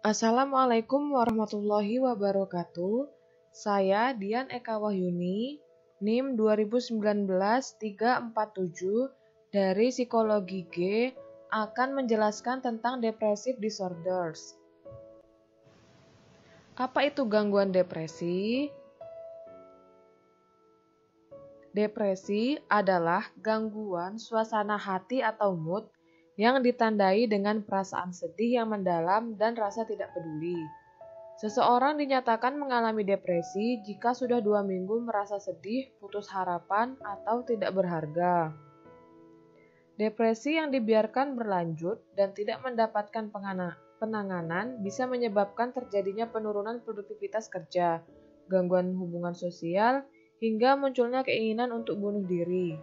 Assalamualaikum warahmatullahi wabarakatuh. Saya Dian Eka Wahyuni, NIM 2019-347 dari Psikologi G akan menjelaskan tentang depressive disorders. Apa itu gangguan depresi? Depresi adalah gangguan suasana hati atau mood yang ditandai dengan perasaan sedih yang mendalam dan rasa tidak peduli. Seseorang dinyatakan mengalami depresi jika sudah 2 minggu merasa sedih, putus harapan, atau tidak berharga. Depresi yang dibiarkan berlanjut dan tidak mendapatkan penanganan bisa menyebabkan terjadinya penurunan produktivitas kerja, gangguan hubungan sosial, hingga munculnya keinginan untuk bunuh diri.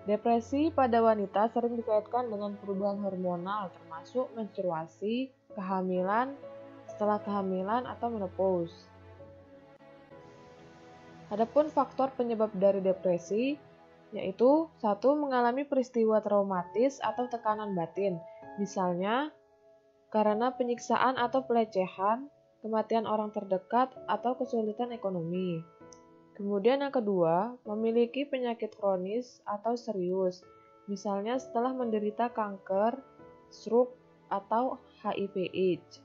Depresi pada wanita sering dikaitkan dengan perubahan hormonal termasuk menstruasi, kehamilan, setelah kehamilan atau menopause. Adapun faktor penyebab dari depresi yaitu 1. Mengalami peristiwa traumatis atau tekanan batin, misalnya karena penyiksaan atau pelecehan, kematian orang terdekat, atau kesulitan ekonomi. Kemudian yang kedua, memiliki penyakit kronis atau serius, misalnya setelah menderita kanker, stroke, atau HIV/AIDS.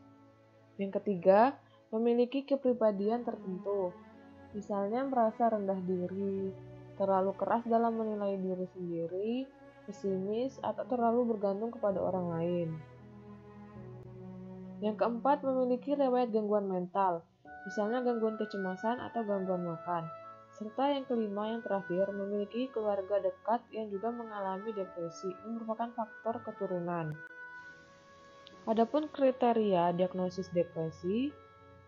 Yang ketiga, memiliki kepribadian tertentu, misalnya merasa rendah diri, terlalu keras dalam menilai diri sendiri, pesimis, atau terlalu bergantung kepada orang lain. Yang keempat, memiliki riwayat gangguan mental, misalnya gangguan kecemasan atau gangguan makan. Serta yang kelima, yang terakhir, memiliki keluarga dekat yang juga mengalami depresi. Ini merupakan faktor keturunan. Adapun kriteria diagnosis depresi,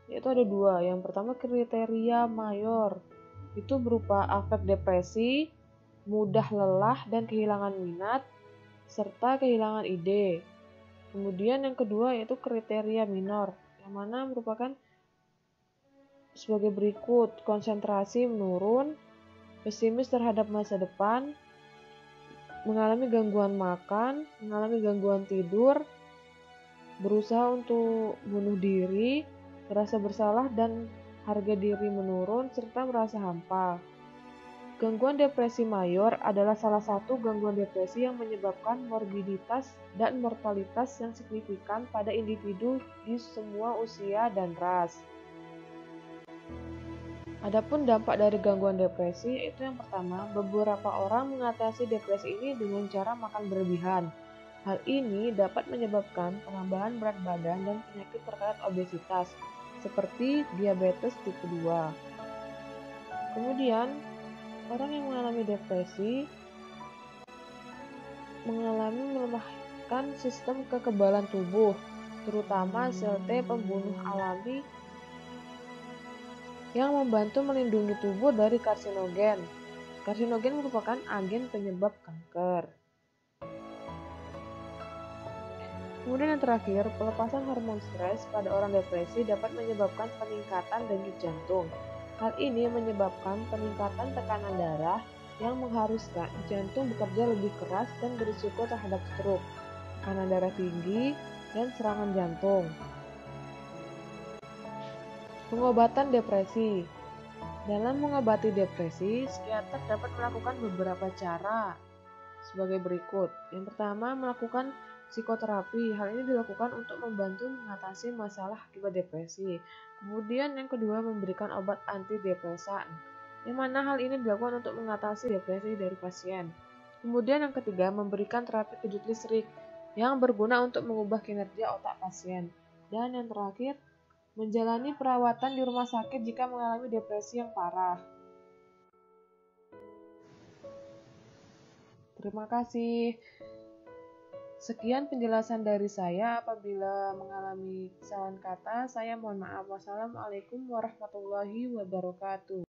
yaitu ada 2. Yang pertama, kriteria mayor. Itu berupa afek depresi, mudah lelah dan kehilangan minat, serta kehilangan ide. Kemudian yang kedua yaitu kriteria minor, yang mana merupakan sebagai berikut: konsentrasi menurun, pesimis terhadap masa depan, mengalami gangguan makan, mengalami gangguan tidur, berusaha untuk bunuh diri, merasa bersalah dan harga diri menurun, serta merasa hampa. Gangguan depresi mayor adalah salah satu gangguan depresi yang menyebabkan morbiditas dan mortalitas yang signifikan pada individu di semua usia dan ras. Adapun dampak dari gangguan depresi, yaitu yang pertama, beberapa orang mengatasi depresi ini dengan cara makan berlebihan. Hal ini dapat menyebabkan penambahan berat badan dan penyakit terkait obesitas, seperti diabetes tipe 2. Kemudian, orang yang mengalami depresi mengalami melemahkan sistem kekebalan tubuh, terutama sel T pembunuh alami yang membantu melindungi tubuh dari karsinogen. Karsinogen merupakan agen penyebab kanker. Kemudian yang terakhir, pelepasan hormon stres pada orang depresi dapat menyebabkan peningkatan denyut jantung. Hal ini menyebabkan peningkatan tekanan darah yang mengharuskan jantung bekerja lebih keras dan berisiko terhadap stroke, tekanan darah tinggi, dan serangan jantung. Pengobatan depresi. Dalam mengobati depresi, psikiater dapat melakukan beberapa cara sebagai berikut. Yang pertama, melakukan psikoterapi. Hal ini dilakukan untuk membantu mengatasi masalah akibat depresi. Kemudian yang kedua, memberikan obat antidepresan, yang mana hal ini dilakukan untuk mengatasi depresi dari pasien. Kemudian yang ketiga, memberikan terapi kejut listrik yang berguna untuk mengubah kinerja otak pasien. Dan yang terakhir, menjalani perawatan di rumah sakit jika mengalami depresi yang parah. Terima kasih. Sekian penjelasan dari saya. Apabila mengalami kesalahan kata, saya mohon maaf. Wassalamualaikum warahmatullahi wabarakatuh.